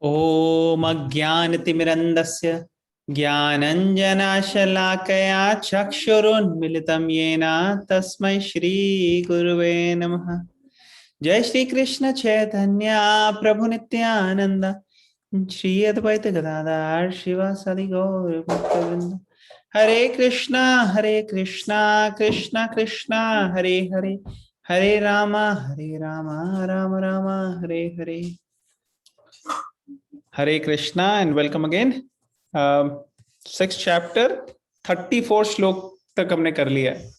ओम अज्ञानतिमिरन्धस्य ज्ञानञ्जनशलाकया चक्षुरुन्मिलितं येन तस्मै श्रीगुरुवे नमः। जय श्री कृष्ण चैतन्य प्रभु नित्यानंद श्री अद्वैत गदाधर शिवासादि गौर भक्तवृंद। Hare Krishna Krishna Krishna Hare Hare, Hare Rama Rama Rama Hare Hare. Hare Krishna and welcome again. 6th chapter 34 श्लोक तक हमने कर लिया है।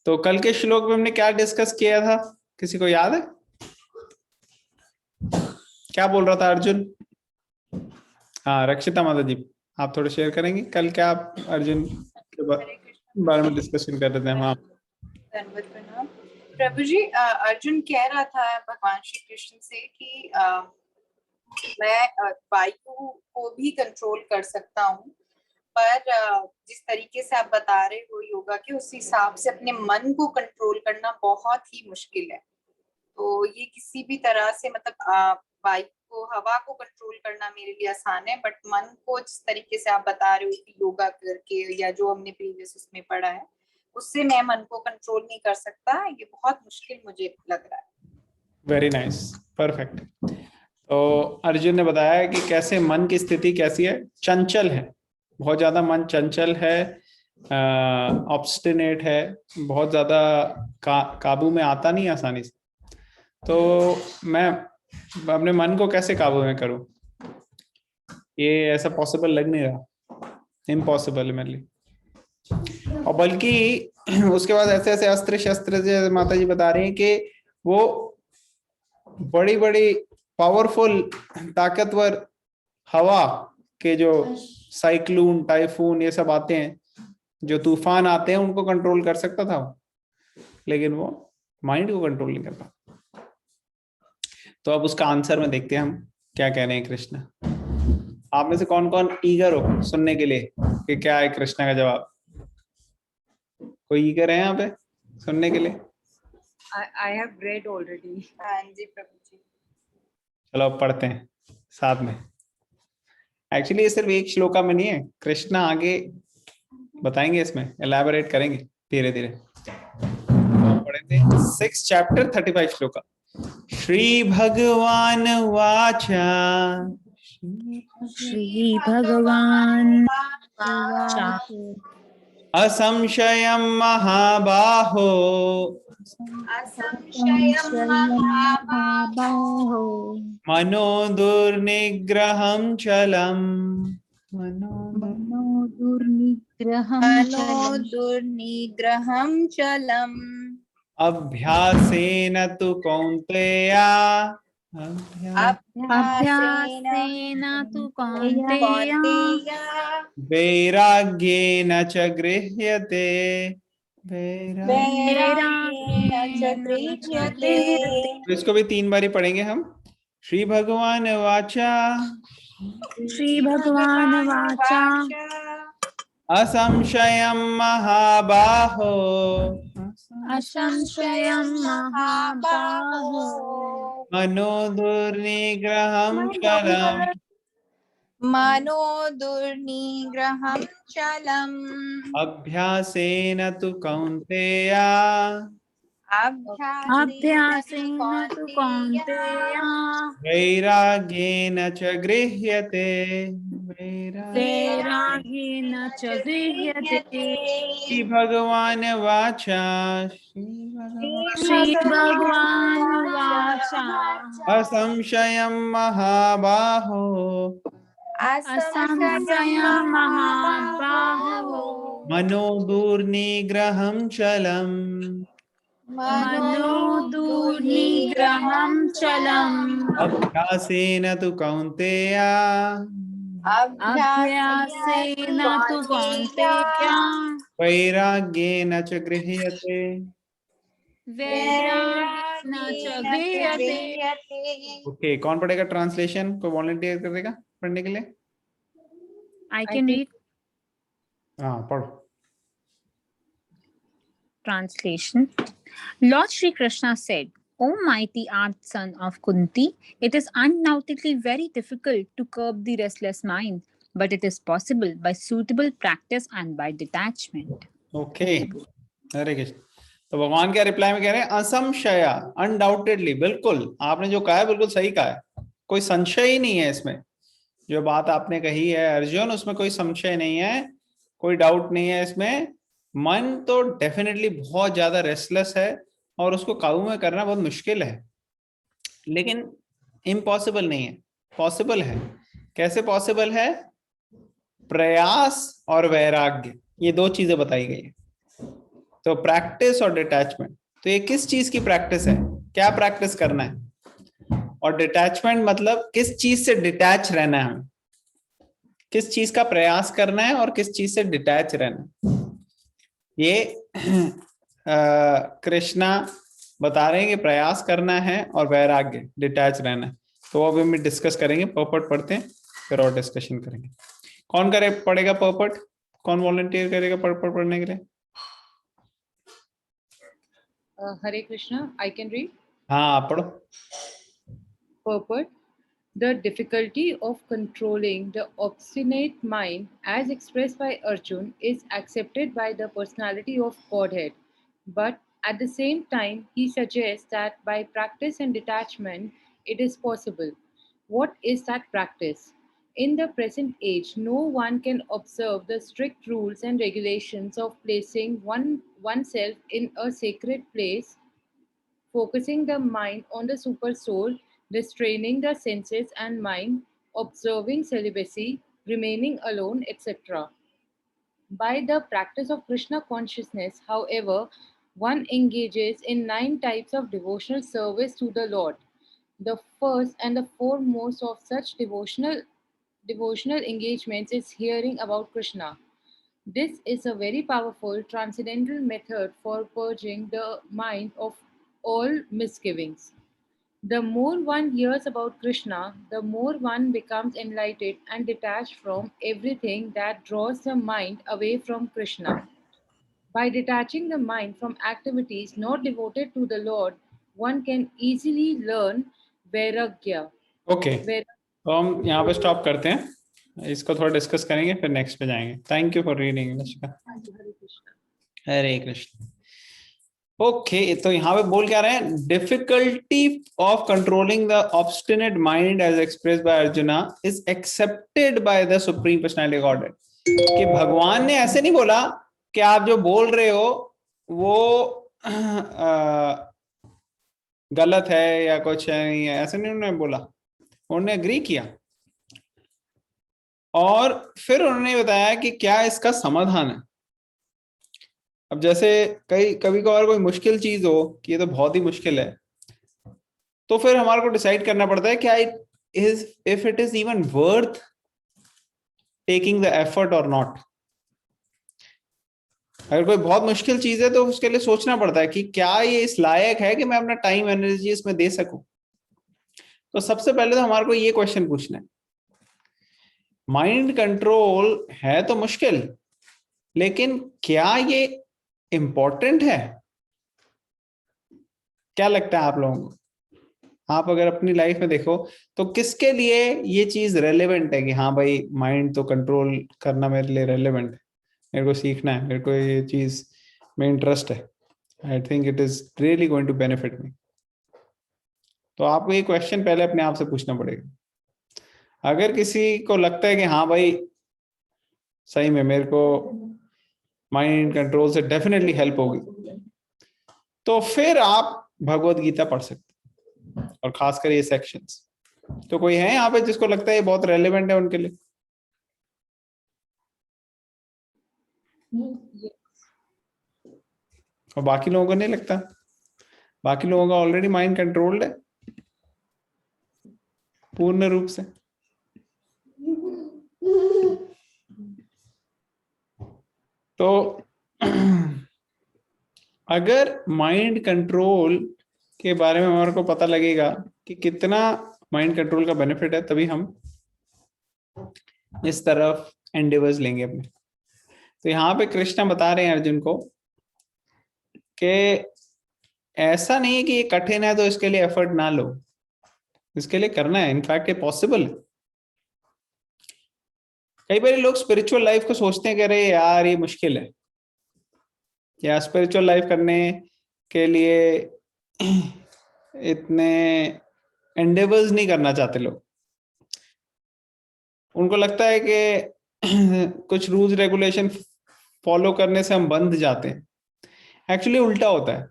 तो कल के श्लोक में हमने क्या डिस्कस किया था, किसी को याद है? क्या बोल रहा था अर्जुन? हाँ, रक्षिता माता जी, आप थोड़ा शेयर करेंगे कल क्या आप अर्जुन के बारे में डिस्कशन कर रहे थे? हाँ प्रभु जी, अर्जुन कह रहा था भगवान श्री कृष्ण से कि मैं वायु को भी कंट्रोल कर सकता हूँ, पर जिस तरीके से आप बता रहे हो योगा के, उस हिसाब से अपने मन को कंट्रोल करना बहुत ही मुश्किल है। तो ये किसी भी तरह से मतलब वायु को, हवा को कंट्रोल करना मेरे लिए आसान है, बट मन को जिस तरीके से आप बता रहे हो कि योगा करके या जो हमने प्रीवियस उसमें पढ़ा है, उससे मैं मन को कंट्रोल नहीं कर सकता। ये बहुत मुश्किल मुझे लग रहा है। Very nice, perfect. तो अर्जुन ने बताया कि कैसे मन की स्थिति कैसी है, चंचल है, बहुत ज्यादा मन चंचल है, ऑब्स्टिनेट है, बहुत ज्यादा काबू में आता नहीं आसानी से। तो मैं अपने मन को कैसे काबू में करूं, ये ऐसा पॉसिबल लग नहीं रहा, इम्पॉसिबल है मेरे लिए। और बल्कि उसके बाद ऐसे ऐसे अस्त्र शस्त्र जो माता जी बता रही हैं कि वो बड़ी बड़ी पावरफुल ताकतवर हवा के, जो साइक्लोन टाइफून ये सब आते हैं, जो तूफान आते हैं, उनको कंट्रोल कर सकता था, लेकिन वो माइंड को कंट्रोल नहीं कर पाता। तो अब उसका आंसर में देखते हैं हम क्या कह रहे हैं कृष्ण। आप में से कौन कौन ईगर हो सुनने के लिए कि क्या है कृष्ण का जवाब? कोई ईगर है यहाँ पे सुनने के लिए? I have read already. हाँ जी प्रभु जी। चलो अब पढ़ते हैं साथ में। एक्चुअली ये सिर्फ एक श्लोका में नहीं है, कृष्ण आगे बताएंगे, इसमें एलैबोरेट करेंगे धीरे धीरे। पढ़ेंगे 6th चैप्टर 35 श्लोका। श्री भगवान वाचा, श्री भगवान वाचा असंशयं महाबाहो, मनो दुर्निग्रहं चलम्, मनो दुर्निग्रहं चलम् अभ्यासेन तु कौन्तेया, अभ्यासेन तु कौन्तेय वैराग्येन च गृह्यते। तो इसको भी 3 बारी पढ़ेंगे हम। श्री भगवान वाचा, श्री भगवान वाचा असंशयं महाबाहो, असंशयं महाबाहो मनो दुर्निग्रहं चलम्, मनो दुर्निग्रहं चलम् अभ्यासेन तु कौन्तेया, अभ्यासेन तु कौन्तेय वैराग्येन च गृह्यते। वैराग्येन च गृह्यते। श्री भगवान वाचा, श्री भगवान वाचा असंशयं महाबाहो, असंशयं महाबाहो मनो दुर्निग्रहं चलम्, मनो दुर्निग्रहं चलम् अभ्यासेन तु कौन्तेया, अभ्यासेन तु कौन्तेय वैराग्येन च गृह्यते। वैराग्येन च गृह्यते। ओके, कौन पढ़ेगा ट्रांसलेशन? कोई वॉलंटियर करेगा पढ़ने के लिए? I can read हाँ पढ़ो। translation. Lord Shri Krishna said, O mighty art son of Kunti, it is undoubtedly very difficult to curb the restless mind, but it is possible by suitable practice and by detachment. Okay, Hare Krishna. तो भगवान क्या reply में कह रहे हैं? असंशया, undoubtedly, बिल्कुल आपने जो कहा है बिल्कुल सही कहा है, कोई संशय ही नहीं है इसमें। जो बात आपने कही है अर्जुन, उसमें कोई संशय नहीं है, कोई डाउट नहीं है इसमें। मन तो डेफिनेटली बहुत ज्यादा रेस्टलेस है और उसको काबू में करना बहुत मुश्किल है, लेकिन इम्पॉसिबल नहीं है, पॉसिबल है। कैसे पॉसिबल है? प्रयास और वैराग्य, ये दो चीजें बताई गई है। तो प्रैक्टिस और डिटैचमेंट, तो ये किस चीज की प्रैक्टिस है? क्या प्रैक्टिस करना है? और डिटैचमेंट मतलब किस चीज से डिटैच रहना है हमें, किस चीज का प्रयास करना है और किस चीज से डिटैच रहना है। ये कृष्णा बता रहे हैं कि प्रयास करना है और वैराग्य, डिटैच रहना है। तो अभी हम डिस्कस करेंगे, पर्पट पढ़ते हैं फिर और डिस्कशन करेंगे। कौन करे पढ़ेगा पर्पट? कौन वॉलंटियर करेगा पर्पट पढ़ने के लिए? Hare Krishna, I can read. हाँ आप पढ़ो। Purport. The difficulty of controlling the obstinate mind, as expressed by Arjun, is accepted by the personality of Godhead. But at the same time, he suggests that by practice and detachment, it is possible. What is that practice? In the present age, no one can observe the strict rules and regulations of placing oneself in a sacred place, focusing the mind on the super soul, restraining the senses and mind, observing celibacy, remaining alone, etc. By the practice of Krishna consciousness, however, one engages in 9 types of devotional service to the Lord. The first and the foremost of such devotional engagements is hearing about Krishna. This is a very powerful transcendental method for purging the mind of all misgivings. The more one hears about Krishna, the more one becomes enlightened and detached from everything that draws the mind away from Krishna. By detaching the mind from activities not devoted to the Lord, one can easily learn Vairagya. Okay, तो हम यहाँ पे stop करते हैं, इसको थोड़ा discuss करेंगे फिर नेक्स्ट पे जाएंगे। Thank you for reading English का। हरे कृष्ण। ओके, तो यहाँ पे बोल क्या रहे हैं? Difficulty of controlling the obstinate mind as expressed by Arjuna is accepted by the supreme personality of Godhead. कि भगवान ने ऐसे नहीं बोला कि आप जो बोल रहे हो वो गलत है या कुछ नहीं है, ऐसे नहीं उन्होंने बोला, उन्होंने एग्री किया और फिर उन्होंने बताया कि क्या इसका समाधान है। अब जैसे कभी कभार कोई मुश्किल चीज हो कि ये तो बहुत ही मुश्किल है, तो फिर हमारे को डिसाइड करना पड़ता है क्या if it is even worth taking the effort और नॉट। अगर कोई बहुत मुश्किल चीज है तो उसके लिए सोचना पड़ता है कि क्या ये इस लायक है कि मैं अपना टाइम एनर्जी इसमें दे सकूं। तो सबसे पहले तो हमारे को ये क्वेश्चन पूछना है, माइंड कंट्रोल है तो मुश्किल, लेकिन क्या ये इंपॉर्टेंट है? क्या लगता है आप लोगों को? आप अगर अपनी लाइफ में देखो तो किसके लिए ये चीज रेलेवेंट है कि हाँ भाई माइंड तो कंट्रोल करना मेरे लिए रेलेवेंट है, मेरे को सीखना है, मेरे को ये चीज में इंटरेस्ट है, I think it is really going to benefit me. तो आपको ये क्वेश्चन पहले अपने आप से पूछना पड़ेगा। अगर किसी को लगता है कि हाँ भाई सही में मेरे को माइंड कंट्रोल से डेफिनेटली हेल्प होगी, तो फिर आप भगवत गीता पढ़ सकते हैं और खासकर ये सेक्शंस। तो कोई है यहाँ पे जिसको लगता है ये बहुत रेलेवेंट है उनके लिए? और बाकी लोगों को नहीं लगता? बाकी लोगों का ऑलरेडी माइंड कंट्रोल्ड है पूर्ण रूप से। तो अगर माइंड कंट्रोल के बारे में हमारे को पता लगेगा कि कितना माइंड कंट्रोल का बेनिफिट है, तभी हम इस तरफ एंडेवर्स लेंगे अपने। तो यहाँ पे कृष्ण बता रहे हैं अर्जुन को कि ऐसा नहीं है कि ये कठिन है तो इसके लिए एफर्ट ना लो, इसके लिए करना है, इनफैक्ट ये पॉसिबल है। कई बार लोग स्पिरिचुअल लाइफ को सोचते हैं कि अरे यार ये मुश्किल है, या स्पिरिचुअल लाइफ करने के लिए इतने एंडेवर्स नहीं करना चाहते लोग। उनको लगता है कि कुछ रूल्स रेगुलेशन फॉलो करने से हम बंध जाते हैं। एक्चुअली उल्टा होता है,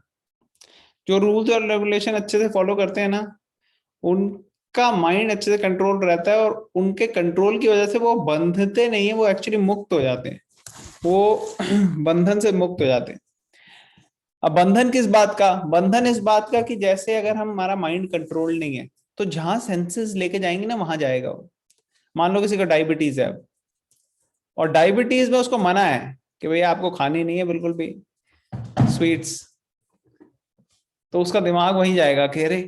जो रूल्स और रेगुलेशन अच्छे से फॉलो करते हैं ना, उनका माइंड अच्छे से कंट्रोल रहता है, और उनके कंट्रोल की वजह से वो बंधते नहीं है, वो एक्चुअली मुक्त हो जाते हैं, वो बंधन से मुक्त हो जाते हैं। अब बंधन किस बात का? बंधन इस बात का कि जैसे अगर हमारा माइंड कंट्रोल नहीं है तो जहां सेंसेस लेके जाएंगे ना वहां जाएगा वो। मान लो किसी को डायबिटीज है अब, और डायबिटीज में उसको मना है कि भैया आपको खानी नहीं है बिल्कुल भी स्वीट्स, तो उसका दिमाग वहीं जाएगा कि अरे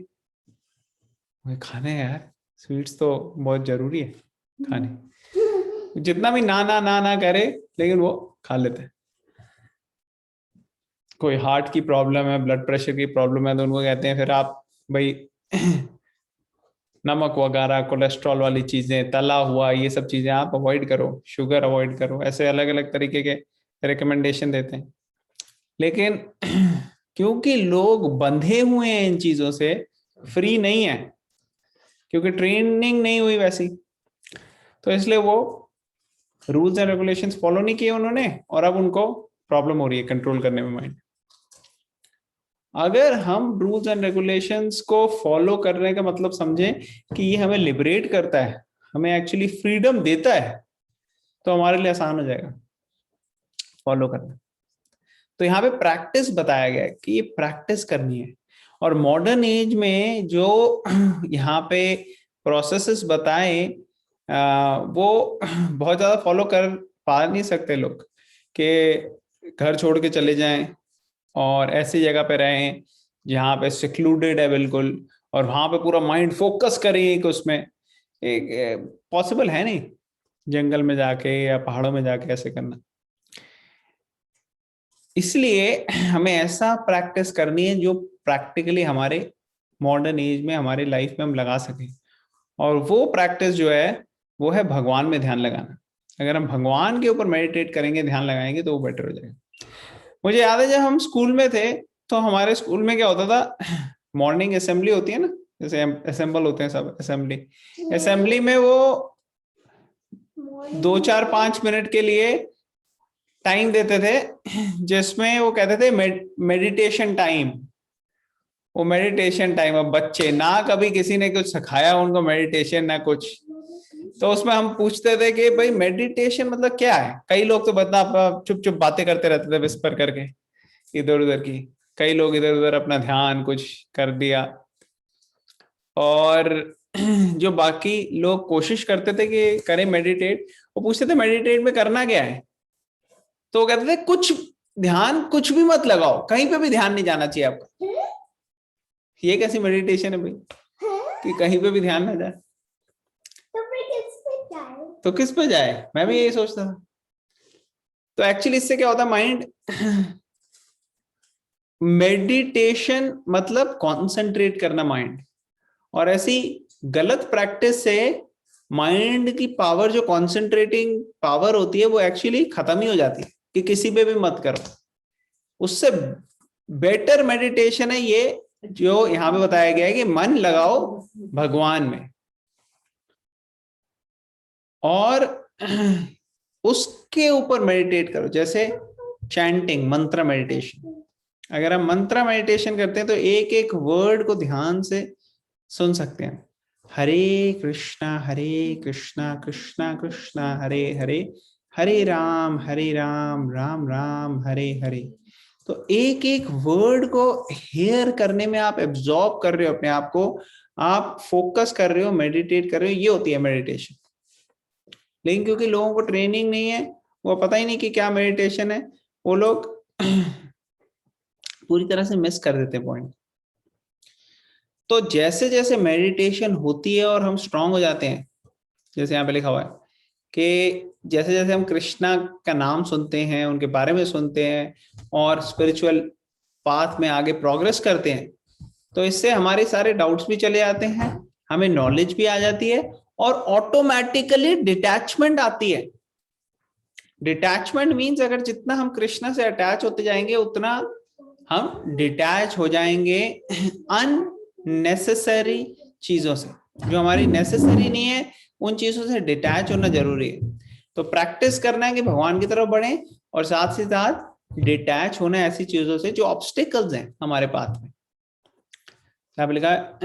मुझे खाने हैं यार, स्वीट्स तो बहुत जरूरी है खाने। जितना भी ना ना ना ना करे लेकिन वो खा लेते हैं। कोई हार्ट की प्रॉब्लम है, ब्लड प्रेशर की प्रॉब्लम है, तो उनको कहते हैं फिर आप भाई नमक वगैरह, कोलेस्ट्रॉल वाली चीजें, तला हुआ, ये सब चीजें आप अवॉइड करो, शुगर अवॉइड करो, ऐसे अलग अलग तरीके के रिकमेंडेशन देते हैं। लेकिन क्योंकि लोग बंधे हुए हैं इन चीजों से, फ्री नहीं है, क्योंकि ट्रेनिंग नहीं हुई वैसी, तो इसलिए वो रूल्स एंड रेगुलेशंस फॉलो नहीं किए उन्होंने, और अब उनको प्रॉब्लम हो रही है कंट्रोल करने में माइंड। अगर हम रूल्स एंड रेगुलेशंस को फॉलो करने का मतलब समझें कि ये हमें लिबरेट करता है, हमें एक्चुअली फ्रीडम देता है, तो हमारे लिए आसान हो जाएगा फॉलो करना। तो यहाँ पे प्रैक्टिस बताया गया है कि ये प्रैक्टिस करनी है। और मॉडर्न एज में जो यहाँ पे प्रोसेसेस बताए वो बहुत ज्यादा फॉलो कर पा नहीं सकते लोग, कि घर छोड़ के चले जाएं और ऐसी जगह पे रहें जहाँ पे सिक्लूडेड है बिल्कुल, और वहां पे पूरा माइंड फोकस करें एक उसमें, एक पॉसिबल है नहीं जंगल में जाके या पहाड़ों में जाके ऐसे करना। इसलिए हमें ऐसा प्रैक्टिस करनी है जो प्रैक्टिकली हमारे मॉडर्न एज में, हमारे लाइफ में हम लगा सकें। और वो प्रैक्टिस जो है वो है भगवान में ध्यान लगाना। अगर हम भगवान के ऊपर मेडिटेट करेंगे, ध्यान लगाएंगे, तो वो बेटर हो जाएगा। मुझे याद है जब हम स्कूल में थे तो हमारे स्कूल में क्या होता था, मॉर्निंग असेंबली होती है ना, जैसे असेंबल होते हैं सब, असेंबली में वो 2-4-5 मिनट के लिए टाइम देते थे, जिसमें वो कहते थे मेडिटेशन टाइम। वो मेडिटेशन टाइम, अब बच्चे ना कभी किसी ने कुछ सिखाया उनको मेडिटेशन ना कुछ, तो उसमें हम पूछते थे कि भाई मेडिटेशन मतलब क्या है। कई लोग तो बता चुप चुप बातें करते रहते थे विस्पर करके इधर उधर की, कई लोग इधर उधर अपना ध्यान कुछ कर दिया, और जो बाकी लोग कोशिश करते थे कि करें मेडिटेट, वो पूछते थे मेडिटेट में करना क्या है, तो वो कहते थे कुछ ध्यान कुछ भी मत लगाओ, कहीं पे भी ध्यान नहीं जाना चाहिए आपका। ये कैसी मेडिटेशन है भाई कि कहीं पे भी ध्यान ना जाए? तो किस पे जाए? मैं भी यही सोचता था। तो एक्चुअली इससे क्या होता है, माइंड मेडिटेशन मतलब कंसंट्रेट करना माइंड, और ऐसी गलत प्रैक्टिस से माइंड की पावर, जो कंसंट्रेटिंग पावर होती है, वो एक्चुअली खत्म ही हो जाती है कि किसी पे भी मत करो। उससे बेटर मेडिटेशन है ये जो यहां पे बताया गया है कि मन लगाओ भगवान में, और उसके ऊपर मेडिटेट करो, जैसे चैंटिंग, मंत्र मेडिटेशन। अगर हम मंत्र मेडिटेशन करते हैं तो एक एक वर्ड को ध्यान से सुन सकते हैं। हरे कृष्णा कृष्णा कृष्णा हरे हरे, हरे राम राम राम हरे हरे। तो एक एक वर्ड को हेयर करने में आप एब्जॉर्ब कर रहे हो अपने आप को, आप फोकस कर रहे हो, मेडिटेट कर रहे हो, ये होती है मेडिटेशन। लेकिन क्योंकि लोगों को ट्रेनिंग नहीं है, वो पता ही नहीं कि क्या मेडिटेशन है, वो लोग पूरी तरह से मिस कर देते हैं पॉइंट। तो जैसे जैसे मेडिटेशन होती है और हम स्ट्रांग हो जाते हैं, जैसे यहाँ पे लिखा हुआ है कि जैसे जैसे हम कृष्णा का नाम सुनते हैं, उनके बारे में सुनते हैं, और स्पिरिचुअल पाथ में आगे प्रोग्रेस करते हैं तो इससे हमारे सारे डाउट्स भी चले जाते हैं, हमें नॉलेज भी आ जाती है और ऑटोमेटिकली डिटैचमेंट आती है। डिटैचमेंट मीन्स अगर जितना हम कृष्णा से अटैच होते जाएंगे उतना हम डिटैच हो जाएंगे अननेसेसरी चीजों से। जो हमारी नेसेसरी नहीं है उन चीजों से डिटैच होना जरूरी है। तो प्रैक्टिस करना है कि भगवान की तरफ बढ़े और साथ ही साथ डिटैच होना है ऐसी चीजों से जो ऑब्स्टिकल्स हैं हमारे पाथ में। क्या लिखा है?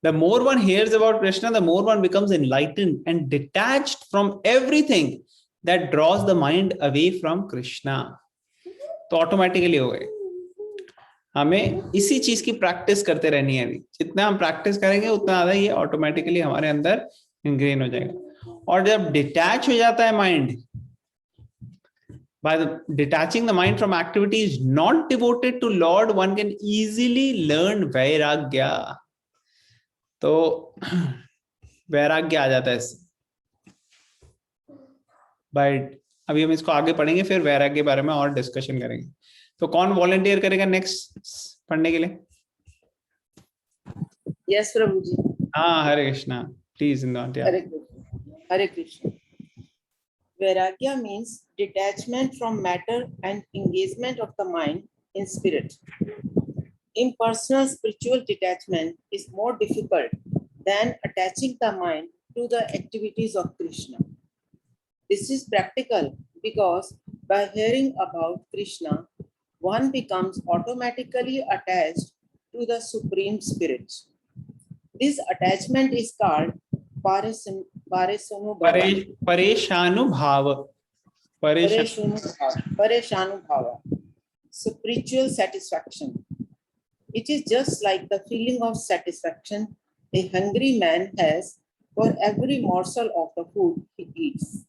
The more one hears about Krishna, the more one becomes enlightened and detached from everything that draws the mind away from Krishna. तो ऑटोमेटिकली हो गए। हमें इसी चीज की प्रैक्टिस करते रहनी है। अभी जितना हम प्रैक्टिस करेंगे उतना ज्यादा ये ऑटोमेटिकली हमारे अंदर इंग्रेन हो जाएगा। और जब डिटैच हो जाता है mind, by detaching the mind from activities not devoted to Lord, one can easily learn vairagya. तो वैराग्य आ जाता है इससे। बट अभी हम इसको आगे पढ़ेंगे, फिर वैराग्य के बारे में और डिस्कशन करेंगे। तो कौन वॉलंटियर करेगा नेक्स्ट पढ़ने के लिए? यस प्रभु जी। हाँ, Hare Krishna, please Indore. Hare Krishna. Vairagya means detachment from matter and engagement of the mind in spirit. Impersonal spiritual detachment is more difficult than attaching the mind to the activities of Krishna. This is practical because by hearing about Krishna, one becomes automatically attached to the Supreme Spirit. This attachment is called Pareshanubhava, spiritual satisfaction. It is just like the feeling of satisfaction a hungry man has for every morsel of the food he eats.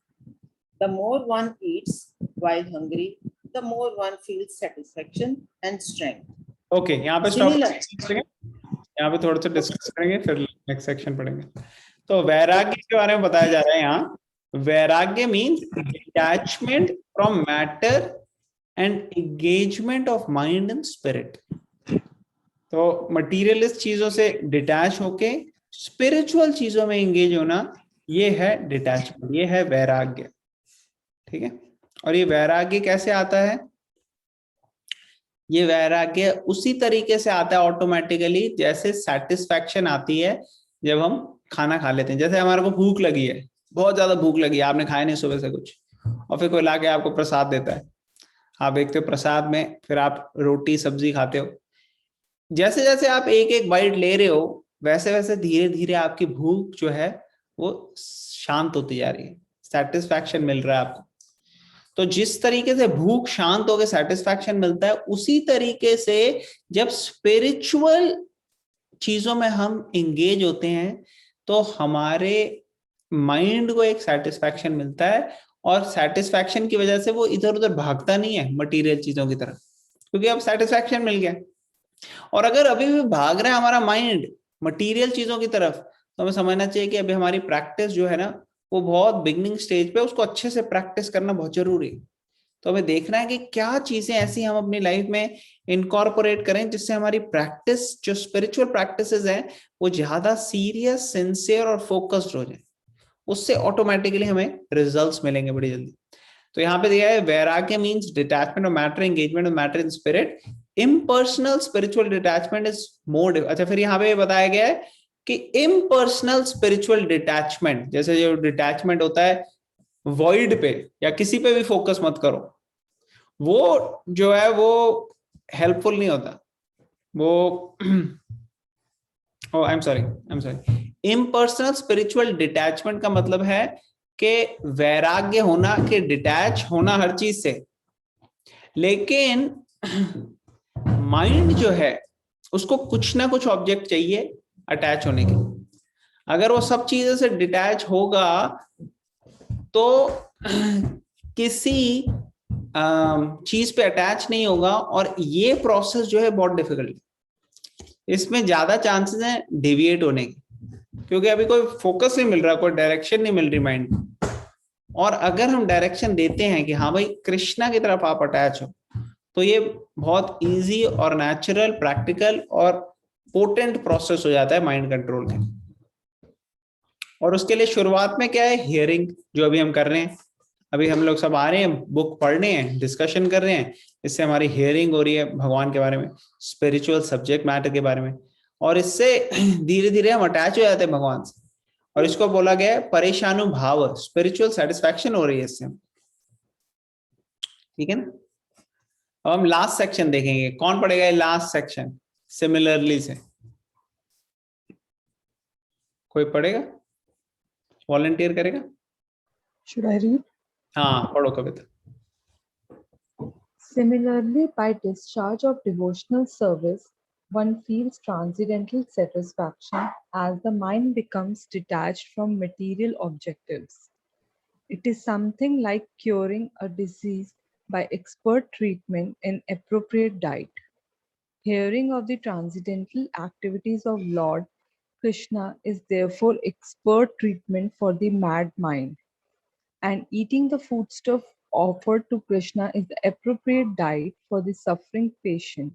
The more one eats while hungry, the more one feels satisfaction and strength. Okay, यहाँ पे stop करेंगे, यहाँ पे थोड़ा सा discuss करेंगे, फिर next section पढ़ेंगे। तो वैराग्य के बारे में बताया जा रहा है यहाँ। वैराग्य means detachment from matter and engagement of mind and spirit. तो मटीरियलिस्ट चीजों से डिटैच होके स्पिरिचुअल चीजों में एंगेज होना, ये है डिटैचमेंट, ये है वैराग्य। ठीक है। और ये वैराग्य कैसे आता है? ये वैराग्य उसी तरीके से आता है ऑटोमेटिकली जैसे सेटिस्फैक्शन आती है जब हम खाना खा लेते हैं। जैसे हमारे को भूख लगी है, बहुत ज्यादा भूख लगी है, आपने खाया नहीं सुबह से कुछ, और फिर कोई लाके आपको प्रसाद देता है, आप देखते हो प्रसाद में, फिर आप रोटी सब्जी खाते हो। जैसे जैसे आप एक एक बाइट ले रहे हो वैसे वैसे धीरे धीरे आपकी भूख जो है वो शांत होती जा रही है, सेटिस्फैक्शन मिल रहा है आपको। तो जिस तरीके से भूख शांत होकर सेटिस्फैक्शन मिलता है, उसी तरीके से जब स्पिरिचुअल चीजों में हम एंगेज होते हैं तो हमारे माइंड को एक सेटिस्फैक्शन मिलता है, और सेटिस्फैक्शन की वजह से वो इधर उधर भागता नहीं है मटेरियल चीजों की तरफ, क्योंकि अब सेटिस्फैक्शन मिल गया। और अगर अभी भी भाग रहा है हमारा माइंड मटेरियल चीजों की तरफ, तो हमें समझना चाहिए कि अभी हमारी प्रैक्टिस जो है ना वो बहुत बिगिनिंग स्टेज पे, उसको अच्छे से प्रैक्टिस करना बहुत जरूरी है। तो हमें देखना है कि क्या चीजें ऐसी हम अपनी लाइफ में इनकॉर्पोरेट करें जिससे हमारी प्रैक्टिस, जो स्पिरिचुअल प्रैक्टिसेस हैं, वो ज्यादा सीरियस, सिंसियर और फोकस्ड हो जाए। उससे ऑटोमेटिकली हमें रिजल्ट्स मिलेंगे बड़ी जल्दी। तो यहाँ पे दिया है वैराग्य means detachment of matter, engagement of matter in spirit. Impersonal spiritual detachment is more. अच्छा, फिर यहाँ पे बताया गया है कि इम्पर्सनल स्पिरिचुअल डिटैचमेंट, जैसे जो डिटैचमेंट होता है वॉइड पे या किसी पे भी फोकस मत करो, वो जो है वो हेल्पफुल नहीं होता। वो I am sorry, impersonal spiritual detachment का मतलब है कि वैराग्य होना, कि डिटैच होना हर चीज से, लेकिन माइंड जो है उसको कुछ ना कुछ ऑब्जेक्ट चाहिए अटैच होने के। अगर वो सब चीजों से डिटैच होगा तो किसी चीज पे अटैच नहीं होगा, और ये प्रोसेस जो है बहुत डिफिकल्ट है। इसमें ज्यादा चांसेस हैं डेविएट होने के, क्योंकि अभी कोई फोकस नहीं मिल रहा, कोई डायरेक्शन नहीं मिल रही माइंड को। और अगर हम डायरेक्शन देते हैं कि हाँ भाई कृष्णा की तरफ आप अटैच हो, तो ये बहुत इजी और नेचुरल, प्रैक्टिकल और पोटेंट प्रोसेस हो जाता है माइंड कंट्रोल के। और उसके लिए शुरुआत में क्या है, हियरिंग, जो अभी हम कर रहे हैं। अभी हम लोग सब आ रहे हैं, बुक पढ़ रहे हैं, डिस्कशन कर रहे हैं, इससे हमारी हियरिंग हो रही है भगवान के बारे में, स्पिरिचुअल सब्जेक्ट मैटर के बारे में, और इससे धीरे धीरे हम अटैच हो जाते हैं भगवान से। और इसको बोला गया है परेशानुभाव, स्पिरिचुअल सेटिस्फैक्शन हो रही है इससे। ठीक है ना। अब हम लास्ट सेक्शन देखेंगे। कौन पढ़ेगा ये लास्ट सेक्शन सिमिलरली से? कोई पढ़ेगा, वॉलंटियर करेगा? Should I read? हाँ पढ़ो कविता। Similarly, by discharge of devotional service, one feels transcendental satisfaction as the mind becomes detached from material objectives. It is something like curing a disease by expert treatment and appropriate diet. Hearing of the transcendental activities of Lord Krishna is therefore expert treatment for the mad mind, and eating the foodstuff offered to Krishna is the appropriate diet for the suffering patient.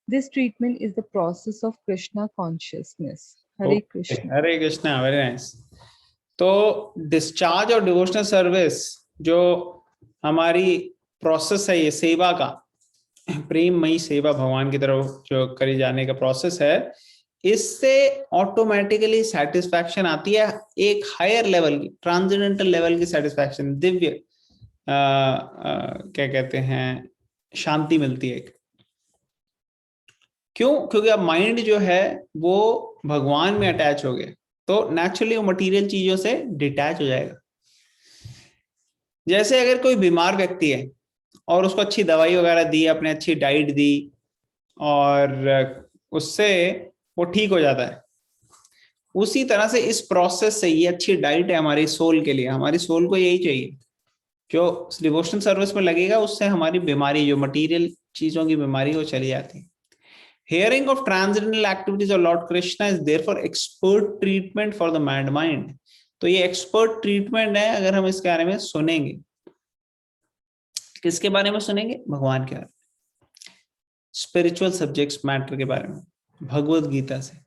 This treatment is the process of Krishna consciousness. Hare Krishna. Hare Krishna, very nice. तो discharge और devotional service जो हमारी process है, ये सेवा का, प्रेममयी सेवा भगवान की तरफ जो करी जाने का प्रोसेस है, इससे ऑटोमेटिकली सेटिस्फैक्शन आती है, एक हायर लेवल की, ट्रांसेंडेंटल लेवल की सेटिस्फैक्शन, दिव्य क्या कहते हैं, शांति मिलती है। क्यों? क्योंकि अब माइंड जो है वो भगवान में अटैच हो गया, तो नेचुरली वो मटेरियल चीजों से डिटैच हो जाएगा। जैसे अगर कोई बीमार व्यक्ति है और उसको अच्छी दवाई वगैरह दी, अपने अच्छी डाइट दी, और उससे वो ठीक हो जाता है, उसी तरह से इस प्रोसेस से, ये अच्छी डाइट है हमारी सोल के लिए, हमारी सोल को यही चाहिए। जो डिवोशनल सर्विस में लगेगा उससे हमारी बीमारी, जो मटेरियल चीजों की बीमारी, वो चली जाती है। Hearing of transcendental activities of Lord Krishna is therefore expert treatment for the mad mind. तो ये expert treatment है अगर हम इसके बारे में सुनेंगे। किसके बारे में सुनेंगे? भगवान के बारे में, स्पिरिचुअल सब्जेक्ट्स मैटर के बारे में, भगवत गीता से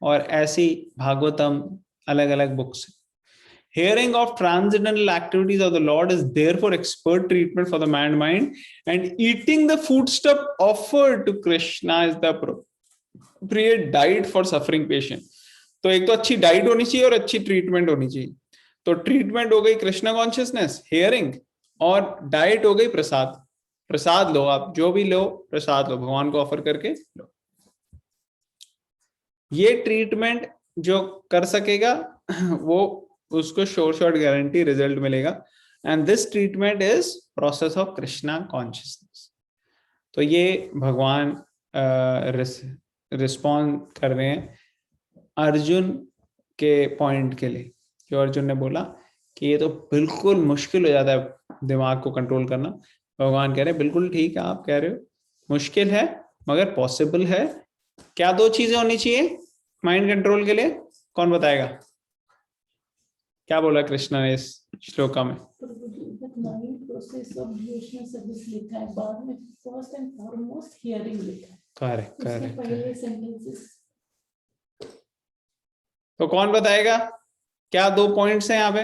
और ऐसी भागवतम, अलग अलग books. Hearing of transcendental activities of the Lord is therefore expert treatment for the mad mind, and eating the foodstuff offered to Krishna is the appropriate diet for suffering patient. तो एक तो अच्छी डाइट होनी चाहिए और अच्छी treatment होनी चाहिए। तो ट्रीटमेंट हो गई कृष्णा कॉन्शियसनेस, हियरिंग, और डाइट हो गई प्रसाद। प्रसाद लो, आप जो भी लो प्रसाद लो, भगवान को ऑफर करके लो। ये ट्रीटमेंट जो कर सकेगा वो, उसको शॉर्ट गारंटी रिजल्ट मिलेगा। And this treatment is process of Krishna consciousness. तो ये भगवान रिस्पॉन्ड कर रहे हैं अर्जुन के पॉइंट के लिए, जो अर्जुन ने बोला कि ये तो बिल्कुल मुश्किल हो जाता है दिमाग को कंट्रोल करना। भगवान कह रहे हैं बिल्कुल ठीक है, आप कह रहे हो मुश्किल है मगर पॉसिबल है। क्या दो चीजें होनी चाहिए माइंड कंट्रोल के लिए? कौन बताएगा? क्या बोला कृष्णा ने इस श्लोका में? Mind process of devotional service लिखा है, बाद में फर्स्ट एंड फॉरमोस्ट हियरिंग लिखा है। Correct correct. पहले सेंटेंसेस। तो कौन बताएगा क्या दो पॉइंट्स हैं यहाँ पे?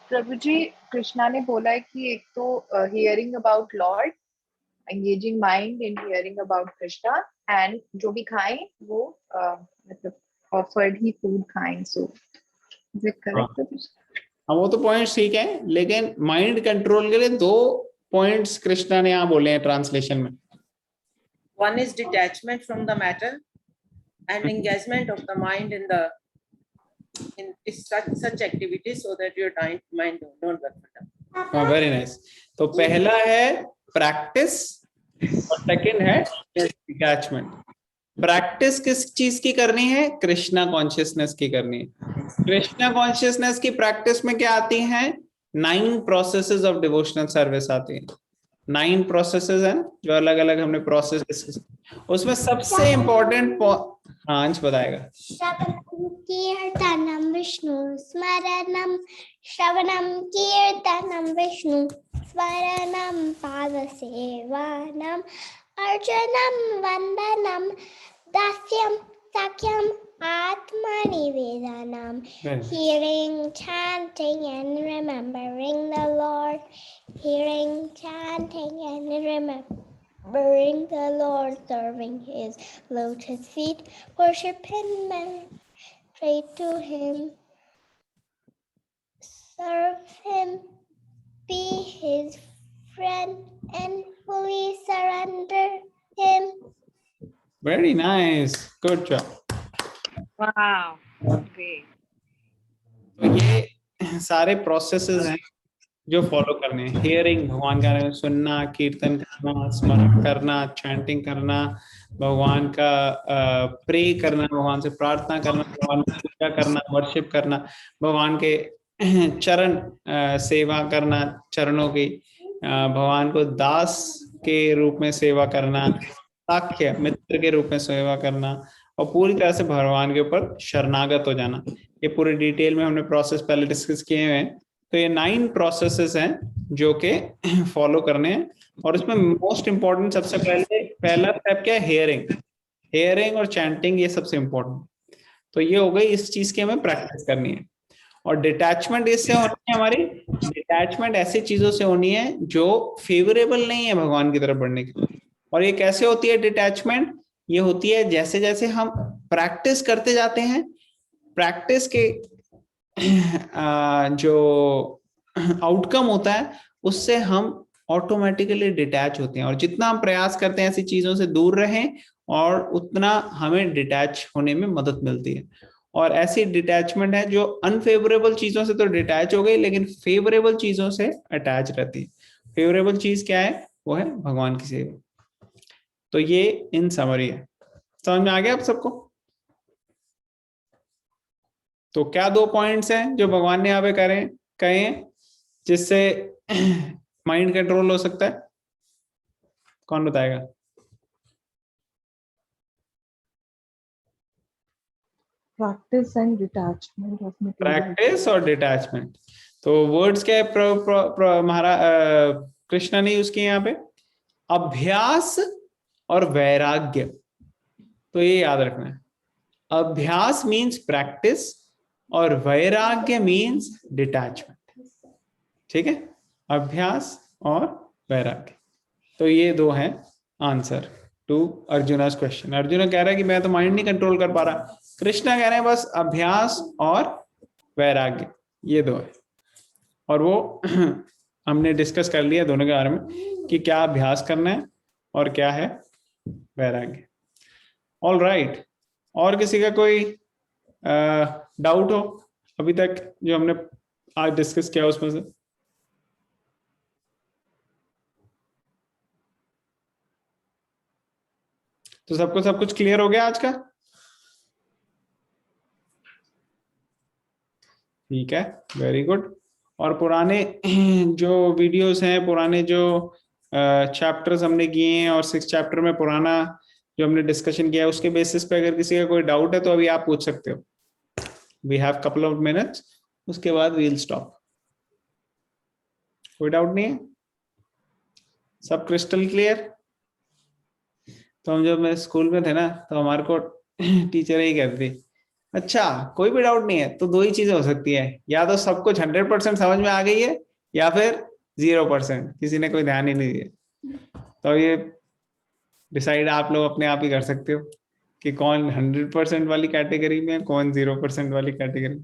प्रभु जी, कृष्णा ने बोला है कि एक तो hearing about Lord, engaging mind in hearing about Krishna, and जो भी खाएं वो मतलब ऑफर्ड ही फूड खाएं। So is it correct? हाँ वो तो पॉइंट्स ठीक है, लेकिन माइंड कंट्रोल के लिए दो पॉइंट्स कृष्णा ने यहाँ बोले हैं ट्रांसलेशन में। One is detachment from the matter and engagement of the mind in such activities so that your mind don't work for them. Very nice. तो पहला है प्रैक्टिस और सेकंड है डिटैचमेंट। प्रैक्टिस किस चीज की करनी है? कृष्णा कॉन्शियसनेस की करनी है। कृष्णा कॉन्शियसनेस की प्रैक्टिस में क्या आती है? 9 प्रोसेसेस ऑफ डिवोशनल सर्विस आती है। 9 प्रोसेसेस हैं जो अलग अलग हमने प्रोसेस, उसमें सबसे इंपॉर्टेंट अंश बताएगा। कीर्तनं विष्णु स्मरणं श्रवणं कीर्तनं विष्णु स्मरणं पादसेवनम् अर्चनं वन्दनं दास्यं सख्यम् आत्मनिवेदनम् hearing, chanting and remembering the Lord, hearing, chanting and remembering the Lord, serving his lotus feet, worship him and pray to him, serve him, be his friend and fully surrender him. Very nice, good job. Wow, great. तो ये सारे processes हैं जो follow करने हैं। Hearing, भगवान का सुनना, कीर्तन करना, स्मरण करना, चैंटिंग करना, भगवान का प्रे करना, भगवान से प्रार्थना करना, भगवान की पूजा करना, वर्शिप करना, भगवान के चरण सेवा करना, चरणों की, भगवान को दास के रूप में सेवा करना, साख्य मित्र के रूप में सेवा करना, और पूरी तरह से भगवान के ऊपर शरणागत हो जाना। ये पूरे डिटेल में हमने प्रोसेस पहले डिस्कस किए हुए हैं। तो ये 9 प्रोसेसेस हैं जो कि फॉलो करने हैं, और इसमें मोस्ट इंपॉर्टेंट सबसे पहला स्टेप क्या है? हियरिंग और चैंटिंग, ये सबसे इंपॉर्टेंट। तो ये हो गई, इस चीज की हमें प्रैक्टिस करनी है। और डिटैचमेंट इससे होनी है हमारी, डिटैचमेंट ऐसी चीजों से होनी है जो फेवरेबल नहीं है भगवान की तरफ बढ़ने की। और ये कैसे होती है डिटैचमेंट? ये होती है जैसे जैसे हम प्रैक्टिस करते जाते हैं, प्रैक्टिस के जो आउटकम होता है उससे हम ऑटोमेटिकली डिटैच होते हैं। और जितना हम प्रयास करते हैं ऐसी चीजों से दूर रहें, और उतना हमें डिटैच होने में मदद मिलती है। और ऐसी डिटैचमेंट है जो अनफेवरेबल चीजों से तो डिटैच हो गई, लेकिन फेवरेबल चीजों से अटैच रहती है। फेवरेबल चीज क्या है? वो है भगवान की सेवा। तो ये इन समरी है। समझ में आ गया आप सबको? तो क्या 2 पॉइंट्स हैं जो भगवान ने यहाँ पे कहे हैं जिससे माइंड कंट्रोल हो सकता है? कौन बताएगा? Practice and detachment of material. Practice और डिटैचमेंट। तो वर्ड्स क्या है कृष्णा ने यूज किए यहाँ पे? अभ्यास और वैराग्य। तो ये याद रखना है, अभ्यास मीन्स प्रैक्टिस और वैराग्य मीन्स डिटैचमेंट। ठीक है, अभ्यास और वैराग्य। तो ये 2 हैं आंसर टू अर्जुना's क्वेश्चन। अर्जुन कह रहा है कि मैं तो माइंड नहीं कंट्रोल कर पा रहा, कृष्णा कह रहे हैं बस अभ्यास और वैराग्य, ये 2 है। और वो हमने डिस्कस कर लिया दोनों के बारे में कि क्या अभ्यास करना है और क्या है वैराग्य। ऑल राइट, और किसी का कोई डाउट हो अभी तक जो हमने आज डिस्कस किया उसमें से? तो सबको सब कुछ क्लियर हो गया आज का? ठीक है, वेरी गुड। और पुराने जो वीडियोस हैं, पुराने जो चैप्टर्स हमने किए हैं, और 6 चैप्टर में पुराना जो हमने डिस्कशन किया है, उसके बेसिस पे अगर किसी का कोई डाउट है तो अभी आप पूछ सकते हो। We have couple of minutes, उसके बाद वी विल स्टॉप। कोई डाउट नहीं है? सब क्रिस्टल क्लियर? तो हम जब मैं स्कूल में थे ना, तो हमारे को टीचर यही कहती थी, अच्छा कोई भी डाउट नहीं है तो 2 ही चीजें हो सकती है, या तो सब कुछ 100% समझ में आ गई है, या फिर 0%, किसी ने कोई ध्यान ही नहीं दिया। तो ये डिसाइड आप लोग अपने आप ही कर सकते हो कि कौन 100% वाली कैटेगरी में है, कौन 0% वाली कैटेगरी।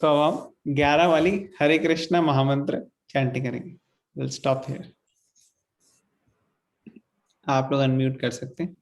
तो अब हम 11 वाली हरे कृष्णा महामंत्र चैंटिंग करेंगे। Will stop here. आप लोग अनम्यूट कर सकते हैं।